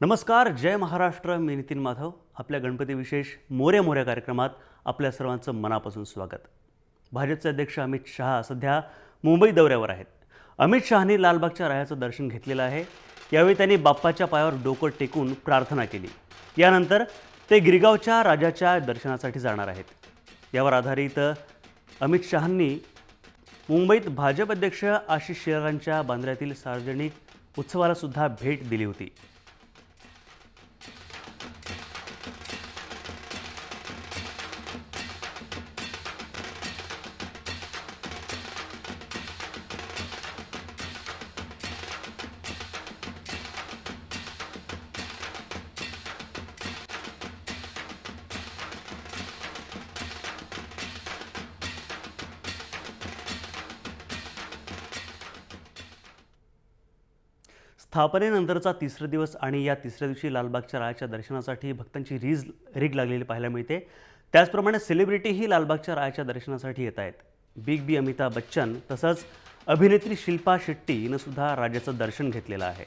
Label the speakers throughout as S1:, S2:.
S1: नमस्कार, जय महाराष्ट्र. मी नितीन माधव. आपल्या गणपती विशेष मोरे मोऱ्या कार्यक्रमात आपल्या सर्वांचं मनापासून स्वागत. भाजपचे अध्यक्ष अमित शहा सध्या मुंबई दौऱ्यावर आहेत. अमित शहानी लालबागच्या रायाचं दर्शन घेतलेलं आहे. यावेळी त्यांनी बाप्पाच्या पायावर डोकं टेकून प्रार्थना केली. यानंतर ते गिरगावच्या राजाच्या दर्शनासाठी जाणार आहेत. यावर आधारित अमित शहांनी मुंबईत भाजप अध्यक्ष आशिष शेलारांच्या बांद्र्यातील सार्वजनिक उत्सवाला सुद्धा भेट दिली होती. स्थापनेनंतरचा तिसरा दिवस आणि या तिसऱ्या दिवशी लालबागच्या रायाच्या दर्शनासाठी भक्तांची रीग लागलेली पाहायला मिळते. त्याचप्रमाणे सेलिब्रिटीही लालबागच्या रायाच्या दर्शनासाठी येत आहेत. बिग बी अमिताभ बच्चन तसंच अभिनेत्री शिल्पा शेट्टी हिनं सुद्धा राजाचं दर्शन घेतलेलं आहे.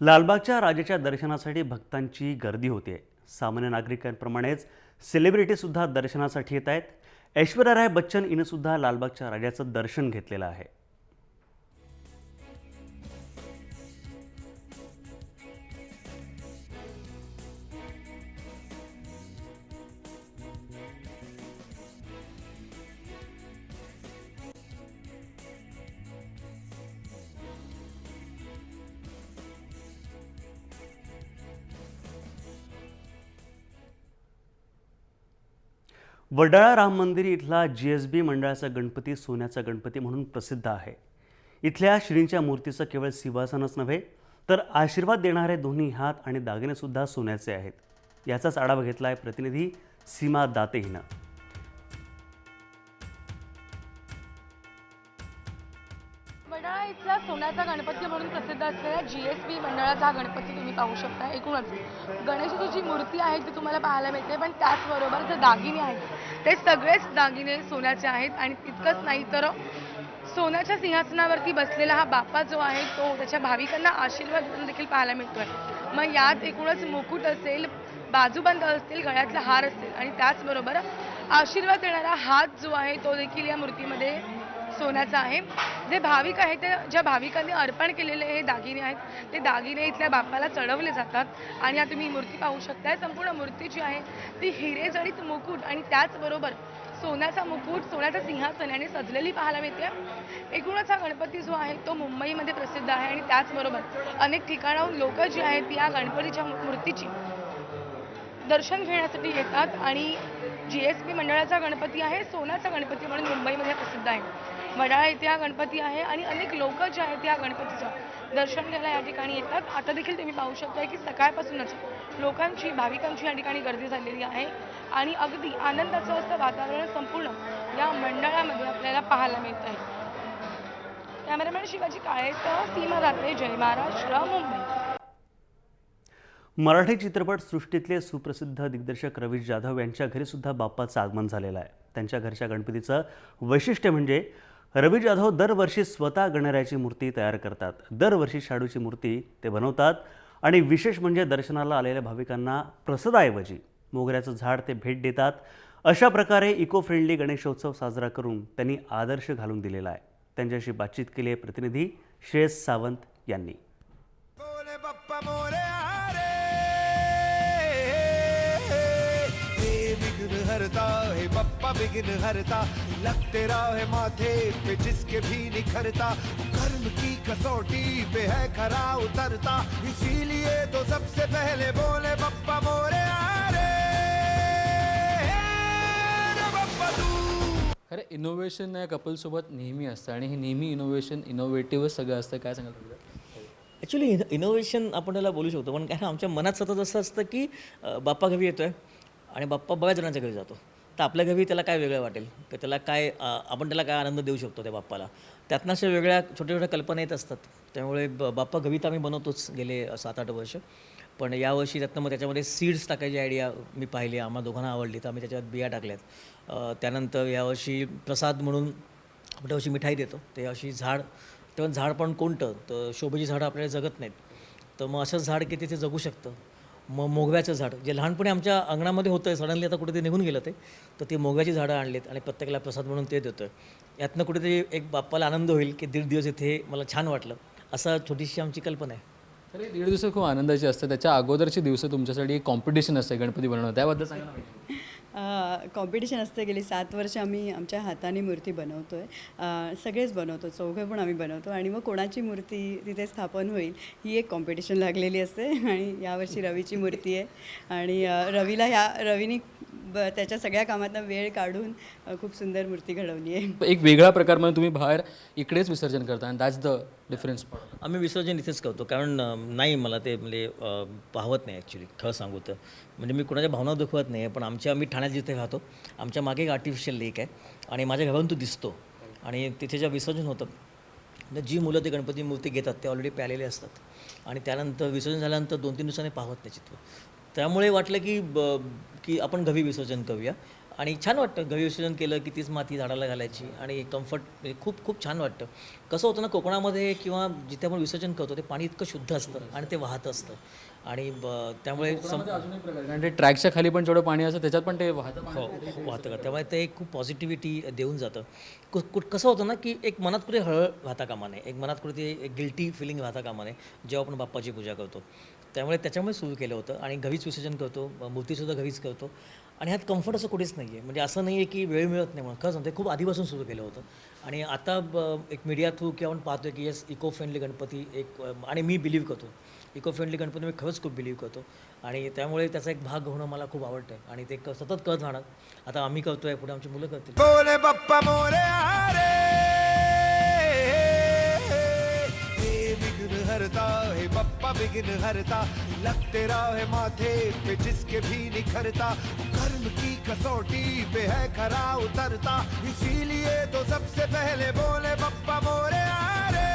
S1: लालबागच्या राजाच्या दर्शनासाठी भक्तांची गर्दी होते. सामान्य नागरिकांप्रमाणेच सेलिब्रिटीसुद्धा दर्शनासाठी येत आहेत. ऐश्वर्या राय बच्चन हिनं सुद्धा लालबागच्या राजाचं दर्शन घेतलेलं आहे. वडाळा राम मंदिर इथला GSB मंडळाचा गणपती सोन्याचा गणपती म्हणून प्रसिद्ध आहे. इथल्या श्रींच्या मूर्तीचं केवळ सिंहासनच नव्हे तर आशीर्वाद देणारे दोन्ही हात आणि दागिने सुद्धा सोन्याचे आहेत. याचाच आढावा घेतला आहे प्रतिनिधी सीमा दाते हिनं.
S2: वडाळा इथला सोन्याचा गणपती म्हणून प्रसिद्ध असलेला GSB मंडळाचा हा गणपती तुम्ही पाहू शकता. एकूणच गणेशाची जी मूर्ती आहे ती तुम्हाला पाहायला मिळते, पण त्याचबरोबर जे दागिने आहेत ते सगळेच दागिने सोन्याचे आहेत. आणि तितकंच नाही तर सोन्याच्या सिंहासनावरती बसलेला हा बाप्पा जो आहे तो त्याच्या भाविकांना आशीर्वाद देताना देखील पाहायला मिळतोय. मग यात एकूणच मुकुट असेल, बाजूबंद असतील, गळ्यातला हार असेल आणि त्याचबरोबर आशीर्वाद देणारा हात जो आहे तो देखील या मूर्तीमध्ये सोन्याचा आहे. जे भाविक आहेत ते ज्या भाविकांनी अर्पण केलेले हे दागिने आहेत ते दागिने इथल्या बाप्पाला चढवले जातात. आणि आता तुम्ही मूर्ती पाहू शकता. संपूर्ण मूर्ती जी आहे ती हिरेजडित मुकुट आणि त्याचबरोबर सोन्याचा मुकुट, सोन्याचा सिंहासन याने सजलेली पाहायला मिळते. एकूणच हा गणपती जो आहे तो मुंबईमध्ये प्रसिद्ध आहे आणि त्याचबरोबर अनेक ठिकाणाहून लोक जी आहेत या गणपतीच्या मूर्तीची दर्शन घेण्यासाठी येतात. आणि GSB मंडळाचा गणपती आहे, सोन्याचा गणपती म्हणून मुंबईमध्ये प्रसिद्ध आहे. वडाळा इथे हा गणपती आहे आणि अनेक लोक जे आहेत या गणपतीचं दर्शन घ्यायला या ठिकाणी येतात. आता देखील तुम्ही पाहू शकता की सकाळपासूनच लोकांची, भाविकांची या ठिकाणी गर्दी झालेली आहे आणि अगदी आनंदाचं असं वातावरण संपूर्ण या मंडळामध्ये आपल्याला पाहायला मिळत आहे. कॅमेरामॅन शिवाजी काळेसह सीमा दाते, जय महाराष्ट्र, मुंबई.
S1: मराठी चित्रपट सृष्टीतले सुप्रसिद्ध दिग्दर्शक रवी जाधव यांच्या घरी सुद्धा बाप्पाचं आगमन झालेलं आहे. त्यांच्या घरच्या गणपतीचं वैशिष्ट्य म्हणजे रवी जाधव दरवर्षी स्वतः गणरायाची मूर्ती तयार करतात. दरवर्षी शाडूची मूर्ती ते बनवतात आणि विशेष म्हणजे दर्शनाला आलेल्या भाविकांना प्रसादाऐवजी मोगऱ्याचं झाड ते भेट देतात. अशा प्रकारे इको फ्रेंडली गणेशोत्सव साजरा करून त्यांनी आदर्श घालून दिलेला आहे. त्यांच्याशी बातचीत केली आहे प्रतिनिधी श्रेयस सावंत यांनी.
S3: हरता है बप्पा बिघिन हरता, लगते रहे माथे पे जिसके भी निखरता, कर्म की कसौटी पे है खरा उतरता, इसीलिए तो सबसे पहले बोले बप्पा मोरे आरे बप्पा तू.
S4: अरे इनोव्हेशन या कपलसोबत नेहमी असतं आणि हे नेहमी इनोव्हेटिव्हच सगळं असतं. काय सांगाल तुला?
S5: ॲक्च्युली इनोव्हेशन आपण त्याला बोलू शकतो, पण कारण आमच्या मनात सतत असं असतं की बाप्पा घरी येतो आहे आणि बाप्पा बऱ्याच जणांच्या घरी जातो, तर तर आपल्या घरी त्याला काय वेगळं वाटेल, की त्याला काय आपण त्याला काय आनंद देऊ शकतो त्या बाप्पाला. त्यातनं अशा वेगळ्या छोट्या छोट्या कल्पना येत असतात. त्यामुळे बाप्पा घरी तर आम्ही बनवतोच गेले 7-8 वर्ष. पण यावर्षी त्यातनं मग त्याच्यामध्ये सीड्स टाकायची आयडिया मी पाहिली, आम्हाला दोघांना आवडली, तर आम्ही त्याच्यात बिया टाकल्यात. त्यानंतर यावर्षी प्रसाद म्हणून आपण त्यावर्षी मिठाई देतो, ते अशी झाड, तेव्हा झाड पण कोणतं, तर शोभेची झाडं आपल्याला जगत नाहीत, तर मग असं झाड की तिथे जगू शकतं. मग मोगव्याचं झाड जे लहानपणी आमच्या अंगणामध्ये होतं, सडनली आता कुठे ते निघून गेलं तर ती मोगव्याची झाडं आणलीत आणि प्रत्येकाला प्रसाद म्हणून ते देतो आहे. यातनं कुठेतरी एक बाप्पाला आनंद होईल की 1.5 दिवस इथे मला छान वाटलं, असं छोटीशी आमची कल्पना आहे.
S4: तर हे 1.5 दिवस खूप आनंदाची असतात. त्याच्या अगोदरची दिवस तुमच्यासाठी एक कॉम्पिटिशन असते गणपती बनवणं, त्याबद्दल सांगा ना.
S6: कॉम्पिटिशन असते. गेली 7 वर्ष आम्ही आमच्या हाताने मूर्ती बनवतो आहे. सगळेच बनवतो, चौघे पण आम्ही बनवतो आणि मग कोणाची मूर्ती तिथे स्थापन होईल ही एक कॉम्पिटिशन लागलेली असते. आणि यावर्षी रवीची मूर्ती आहे आणि रवीनी त्याच्या सगळ्या कामातनं वेळ काढून खूप सुंदर मूर्ती घडवली आहे.
S4: एक वेगळा प्रकार म्हणजे तुम्ही बाहेर इकडेच विसर्जन करता आणि दॅट्स द डिफरन्स.
S5: आम्ही विसर्जन इथेच करतो, कारण नाही मला ते म्हणजे पाहवत नाही ॲक्च्युली, खरं सांगू तर. म्हणजे मी कुणाच्या भावना दुखवत नाही आहे, पण आम्ही ठाण्यात जिथे राहतो आमच्या मागे एक आर्टिफिशियल लेक आहे आणि माझ्या घरावरून तो दिसतो. आणि तिथे जेव्हा विसर्जन होतं तर जी मुलं ते गणपती मूर्ती घेतात ते ऑलरेडी प्यालेले असतात आणि त्यानंतर विसर्जन झाल्यानंतर 2-3 दिवसांनी पाहत नाही चित्र. त्यामुळे वाटलं की आपण घरी विसर्जन करूया आणि छान वाटतं. घरी विसर्जन केलं की तीच माती झाडाला घालायची आणि कम्फर्ट खूप खूप छान वाटतं. कसं होतं ना, कोकणामध्ये किंवा जिथे आपण विसर्जन करतो ते पाणी इतकं शुद्ध असतं आणि ते वाहत असतं आणि त्यामुळे
S4: अजून एक प्रकार, कारण ते ट्रॅकच्या खाली पण जेवढं पाणी असतं त्याच्यात पण ते वाहतं.
S5: वाहतं का, त्यामुळे ते खूप पॉझिटिव्हिटी देऊन जातं. कसं होतं ना की एक मनात कुठे हळ राहता कामा नये, एक मनात कुठे ते एक गिल्टी फिलिंग राहता कामा नये जेव्हा आपण बाप्पाची पूजा करतो. त्याच्यामुळे सुरू केलं होतं आणि घरीच विसर्जन करतो, मूर्तीसुद्धा घरीच करतो आणि ह्यात कम्फर्ट असं कुठेच नाही आहे. म्हणजे असं नाही आहे की वेळ मिळत नाही म्हणून, खरं सांगते खूप आधीपासून सुरू केलं होतं. आणि आता एक मीडिया थ्रू किंवा आपण पाहतो की येस इको फ्रेंडली गणपती एक, आणि मी बिलीव्ह करतो इको फ्रेंडली गणपती, मी खरंच खूप बिलीव्ह करतो आणि त्यामुळे त्याचा एक भाग होणं मला खूप आवडतं आणि ते सतत करत राहणार. आता आम्ही करतो आहे, पुढे आमची मुलं करतील.
S3: बोले बप्पा मोरया रे, हे विघ्न हरता, हे बप्पा विघ्न हरता, लगते रहे माथे पे जिसके भी निखरता, कर्म की कसौटी पे है खरा उतरता, इसीलिए तो सबसे पहले बोले बप्पा मोरया रे,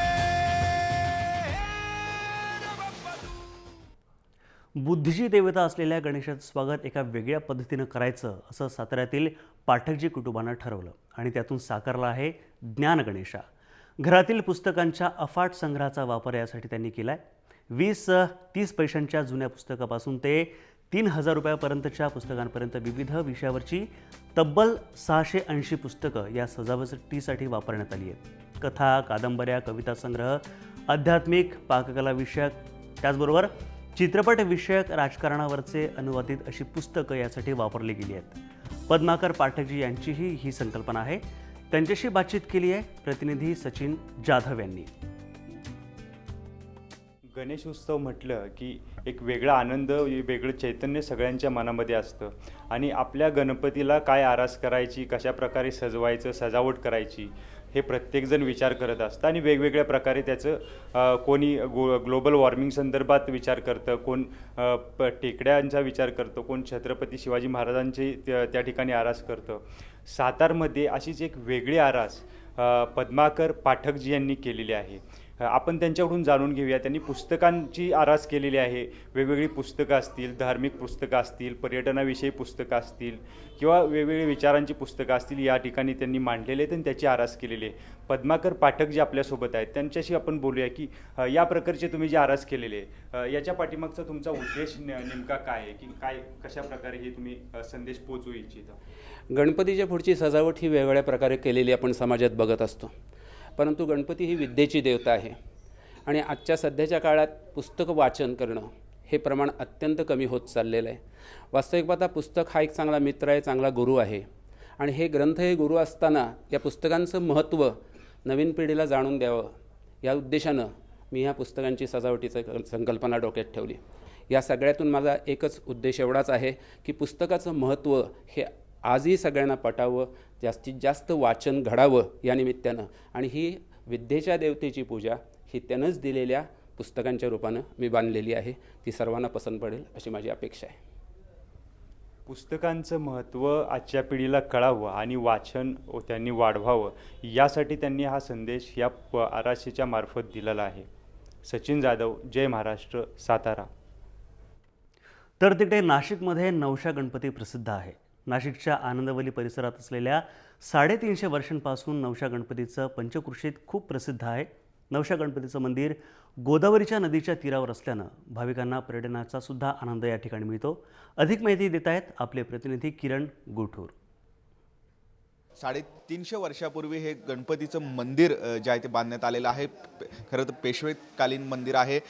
S1: बुद्धीची देवता असलेल्या गणेशाचं स्वागत एका वेगळ्या पद्धतीनं करायचं असं साताऱ्यातील पाठकजी कुटुंबानं ठरवलं आणि त्यातून साकारला आहे ज्ञान गणेशा. घरातील पुस्तकांच्या अफाट संग्रहाचा वापर यासाठी त्यांनी केला आहे. 20-30 पैशांच्या जुन्या पुस्तकापासून ते 3,000 रुपयापर्यंतच्या पुस्तकांपर्यंत विविध विषयावरची तब्बल 680 पुस्तकं या सजावटीसाठी वापरण्यात आली आहेत. कथा, कादंबऱ्या, कविता संग्रह, आध्यात्मिक, पाककला विषयक, त्याचबरोबर चित्रपट विषयक, राजकारणावरचे अनुवादित अशी पुस्तकं यासाठी वापरली गेली आहेत. पद्माकर पाठकजी यांचीही ही संकल्पना आहे. त्यांच्याशी बातचीत केली आहे प्रतिनिधी सचिन जाधव यांनी.
S7: गणेश उत्सव म्हटलं की एक वेगळा आनंद, वेगळं चैतन्य सगळ्यांच्या मनामध्ये असतं आणि आपल्या गणपतीला काय आरास करायची, कशा प्रकारे सजवायचं, सजावट करायची, हे प्रत्येकजण विचार करत असतं आणि वेगवेगळ्या प्रकारे त्याचं कोणी ग्लोबल वॉर्मिंग संदर्भात विचार करतं, कोण टेकड्यांचा विचार करतं, कोण छत्रपती शिवाजी महाराजांची त्या ठिकाणी आरास करतं. सातारमध्ये अशीच एक वेगळी आरास पद्माकर पाठकजी यांनी केलेली आहे. आपण त्यांच्याकडून जाणून घेऊया. त्यांनी पुस्तकांची आरास केलेली आहे. वेगवेगळी पुस्तकं असतील, धार्मिक पुस्तकं असतील, पर्यटनाविषयी पुस्तकं असतील किंवा वेगवेगळी विचारांची पुस्तकं असतील, या ठिकाणी त्यांनी मांडलेले आहेत आणि त्याची आरास केलेली आहे. पद्माकर पाठक जे आपल्यासोबत आहेत त्यांच्याशी आपण बोलूया की या प्रकारचे तुम्ही जे आरास केलेले आहे याच्या पाठीमागचा तुमचा उद्देश नेमका काय आहे, की काय कशा प्रकारे हे तुम्ही संदेश पोहोचवू इच्छिता?
S8: गणपतीच्या पुढची सजावट ही वेगवेगळ्या प्रकारे केलेली आपण समाजात बघत असतो, परंतु गणपती ही विद्येची देवता आहे आणि आजच्या सध्याच्या काळात पुस्तक वाचन करणं हे प्रमाण अत्यंत कमी होत चाललेलं आहे. वास्तविक पाहता पुस्तक हा एक चांगला मित्र आहे, चांगला गुरु आहे आणि हे ग्रंथ हे गुरु असताना या पुस्तकांचं महत्त्व नवीन पिढीला जाणून द्यावं या उद्देशानं मी ह्या पुस्तकांची सजावटीचं संकल्पना डोक्यात ठेवली. या सगळ्यातून माझा एकच उद्देश एवढाच आहे की पुस्तकाचं महत्त्व हे आजही सगळ्यांना पटावं, जास्तीत जास्त वाचन घडावं या निमित्तानं, आणि ही विद्येच्या देवतेची पूजा ही त्यानंच दिलेल्या पुस्तकांच्या रूपानं मी बांधलेली आहे. ती सर्वांना पसंत पडेल अशी माझी अपेक्षा आहे.
S7: पुस्तकांचं महत्त्व आजच्या पिढीला कळावं आणि वाचन त्यांनी वाढवावं यासाठी त्यांनी हा संदेश या आराशीच्या मार्फत दिलेला आहे. सचिन जाधव, जय महाराष्ट्र, सातारा.
S1: तर तिकडे नाशिकमध्ये नवशा गणपती प्रसिद्ध आहे. नाशिकच्या आनंदवली परिसरात असलेल्या 350 वर्षांपासून नवशा गणपतीचं पंचक्रोशीत खूप प्रसिद्ध आहे. नवशा गणपतीचं मंदिर गोदावरीच्या नदीच्या तीरावर असल्यानं भाविकांना पर्यटनाचा सुद्धा आनंद या ठिकाणी मिळतो. अधिक माहिती देत आहेत आपले प्रतिनिधी किरण गुठूर.
S9: 350 वर्षापूर्वी हे गणपतीचं मंदिर जे आहे ते बांधण्यात आलेलं आहे. खरं तर पेशवेकालीन मंदिर आहे.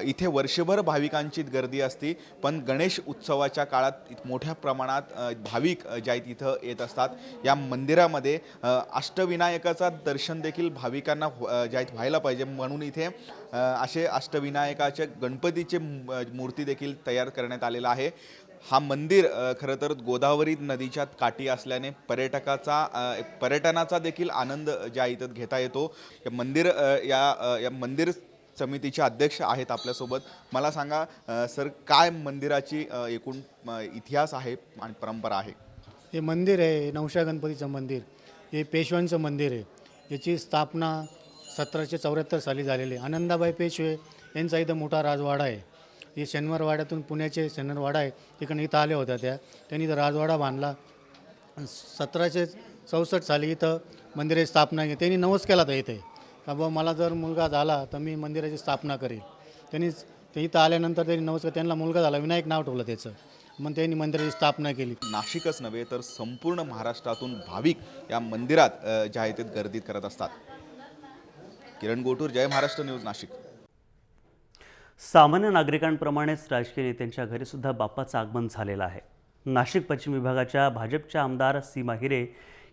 S9: इथे वर्षभर भाविकांची गर्दी असते, पण गणेश उत्सवाच्या काळात मोठ्या प्रमाणात भाविक जे आहेत इथं येत असतात. या मंदिरामध्ये अष्टविनायकाचा दर्शन देखील भाविकांना जे आहेत व्हायला पाहिजे म्हणून इथे असे अष्टविनायकाचे गणपतीचे मूर्ती देखील तयार करण्यात आलेला आहे. हा मंदिर खरं तर गोदावरी नदीच्या काठी असल्याने पर्यटनाचा देखील आनंद ज्या इथं घेता येतो. मंदिर या मंदिर समितीचे अध्यक्ष आहेत आपल्यासोबत. मला सांगा सर, काय मंदिराची एकूण इतिहास आहे आणि परंपरा आहे?
S10: हे मंदिर आहे नवशा गणपतीचं मंदिर. हे पेशव्यांचं मंदिर आहे. याची स्थापना 1774 साली झालेली आहे. आनंदाबाई पेशवे यांचा इथं मोठा राजवाडा आहे. हे शनिवारवाड्यातून पुण्याचे शनिवारवाडा आहे तिकडे इथं आल्या होत्या त्यांनी इथं राजवाडा बांधला. 1764 साली इथं मंदिराची स्थापना केली. त्यांनी नवस केला होता इथे का बाबा मला जर मुलगा झाला तर मी मंदिराची स्थापना करेल. ते इथं आल्यानंतर त्यांनी नवस त्यांना मुलगा झाला, विनायक नाव ठेवलं त्याचं. मग त्यांनी मंदिराची स्थापना केली.
S9: नाशिकच नव्हे तर संपूर्ण महाराष्ट्रातून भाविक या मंदिरात जे आहे ते गर्दी करत असतात. किरण गोटूर, जय महाराष्ट्र न्यूज, नाशिक.
S1: सामान्य नागरिकांप्रमाणेच राजकीय नेत्यांच्या घरी सुद्धा बाप्पाचं आगमन झालेलं आहे. नाशिक पश्चिम विभागाच्या भाजपच्या आमदार सीमा हिरे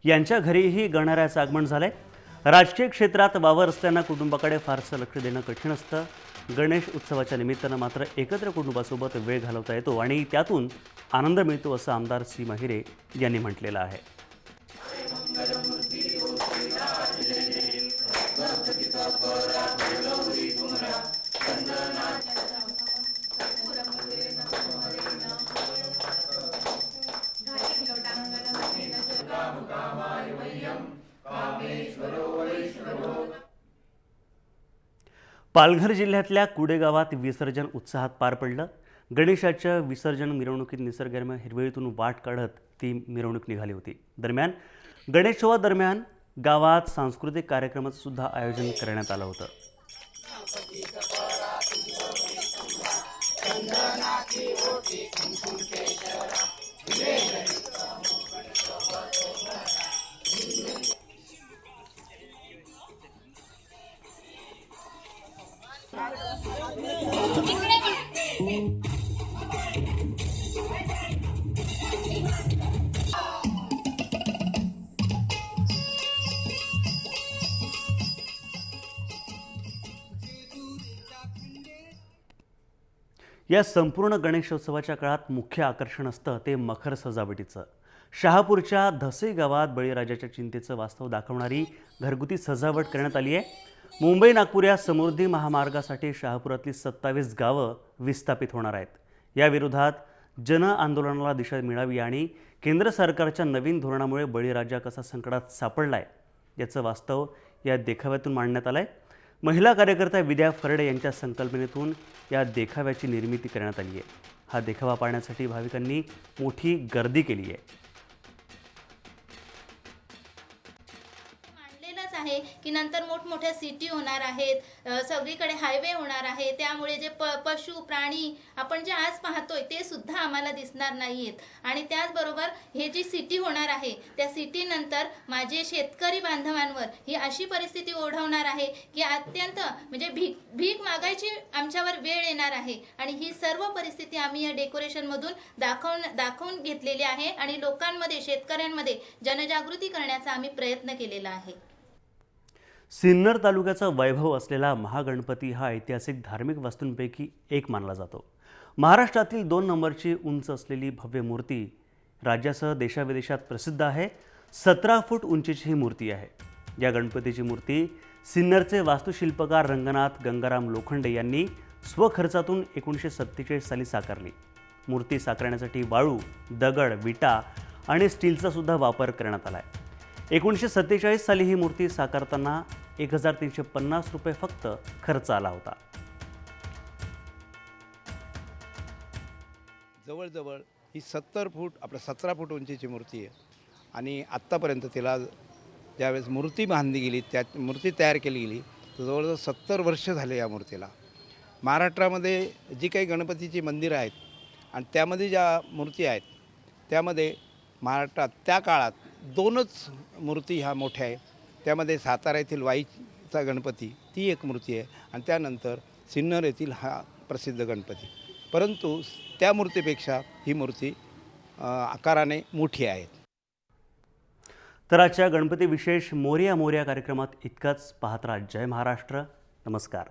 S1: यांच्या घरीही गणरायाचं आगमन झालंय. राजकीय क्षेत्रात वावर असल्यानं कुटुंबाकडे फारसं लक्ष देणं कठीण असतं. गणेश उत्सवाच्या निमित्तानं मात्र एकत्र कुटुंबासोबत वेळ घालवता येतो आणि त्यातून आनंद मिळतो असं आमदार सीमा हिरे यांनी म्हटलेलं आहे. पालघर जिल्ह्यातल्या कुडे गावात विसर्जन उत्साहात पार पडलं. गणेशाच्या विसर्जन मिरवणुकीत निसर्गरम्य हिरवळीतून वाट काढत ती मिरवणूक निघाली होती. दरम्यान गणेशोत्सवादरम्यान गावात सांस्कृतिक कार्यक्रमाचं सुद्धा आयोजन करण्यात आलं होतं. या संपूर्ण गणेशोत्सवाच्या काळात मुख्य आकर्षण असतं ते मखर सजावटीचं. शहापूरच्या धसे गावात बळीराजाच्या चिंतेचं वास्तव दाखवणारी घरगुती सजावट करण्यात आली आहे. मुंबई नागपूर या समृद्धी महामार्गासाठी शहापुरातली 27 गावं विस्थापित होणार आहेत. या विरोधात जन आंदोलनाला दिशा मिळावी आणि केंद्र सरकारच्या नवीन धोरणामुळे बळीराजा कसा संकटात सापडलाय याचं वास्तव या देखाव्यातून मांडण्यात आलं आहे. महिला कार्यकर्त्या विद्या फरडे यांच्या संकल्पनेतून या देखाव्याची निर्मिती करण्यात आली आहे. हा देखावा पाहण्यासाठी भाविकांनी मोठी गर्दी केली आहे.
S11: आहे की नंतर मोठमोठ्या सिटी होणार आहेत, सगळीकडे हायवे होणार आहे. त्यामुळे जे पशु प्राणी आपण जे आज पाहतोय ते सुद्धा आम्हाला दिसणार नाहीयेत. आणि त्याचबरोबर हे जी सिटी होणार आहे त्या सिटी नंतर माझे शेतकरी बांधवांवर ही अशी परिस्थिती ओढवणार आहे की अत्यंत म्हणजे भीक मागायची आमच्यावर वेळ येणार आहे. आणि ही सर्व परिस्थिती आम्ही या डेकोरेशन मधून दाखवून घेतलेली आहे आणि लोकांमध्ये शेतकऱ्यांमध्ये जनजागृती करण्याचा आम्ही प्रयत्न केलेला आहे.
S1: सिन्नर तालुक्याचा वैभव असलेला महागणपती हा ऐतिहासिक धार्मिक वास्तूंपैकी एक मानला जातो. महाराष्ट्रातील 2 नंबरची उंच असलेली भव्य मूर्ती राज्यासह देशाविदेशात प्रसिद्ध आहे. 17 फूट उंचीची ही मूर्ती आहे. या गणपतीची मूर्ती सिन्नरचे वास्तुशिल्पकार रंगनाथ गंगाराम लोखंडे यांनी स्वखर्चातून 1947 साली साकारली. मूर्ती साकारण्यासाठी वाळू, दगड, विटा आणि स्टीलचा सुद्धा वापर करण्यात आला आहे. 1947 साली ही मूर्ती साकारताना 1350 रुपये फक्त खर्च आला होता.
S12: जवळजवळ ही 70 फूट 17 फूट उंचीची मूर्ती आहे आणि आत्तापर्यंत तिला ज्यावेळेस मूर्ती बांधली गेली, त्या मूर्ती तयार केली गेली तर जवळजवळ 70 वर्ष झाले या मूर्तीला. महाराष्ट्रामध्ये जी काही गणपतीची मंदिरं आहेत आणि त्यामध्ये ज्या मूर्ती आहेत त्यामध्ये महाराष्ट्रात त्या काळात 2च मूर्ती ह्या मोठ्या आहे. त्यामध्ये सातारा येथील वाईचा गणपती ती एक मूर्ती आहे आणि त्यानंतर सिन्नर येथील हा प्रसिद्ध गणपती. परंतु त्या मूर्तीपेक्षा ही मूर्ती आकाराने मोठी आहे.
S1: तर आजच्या गणपती विशेष मोरया मोरया कार्यक्रमात इतकंच. पाहत राहा जय महाराष्ट्र. नमस्कार.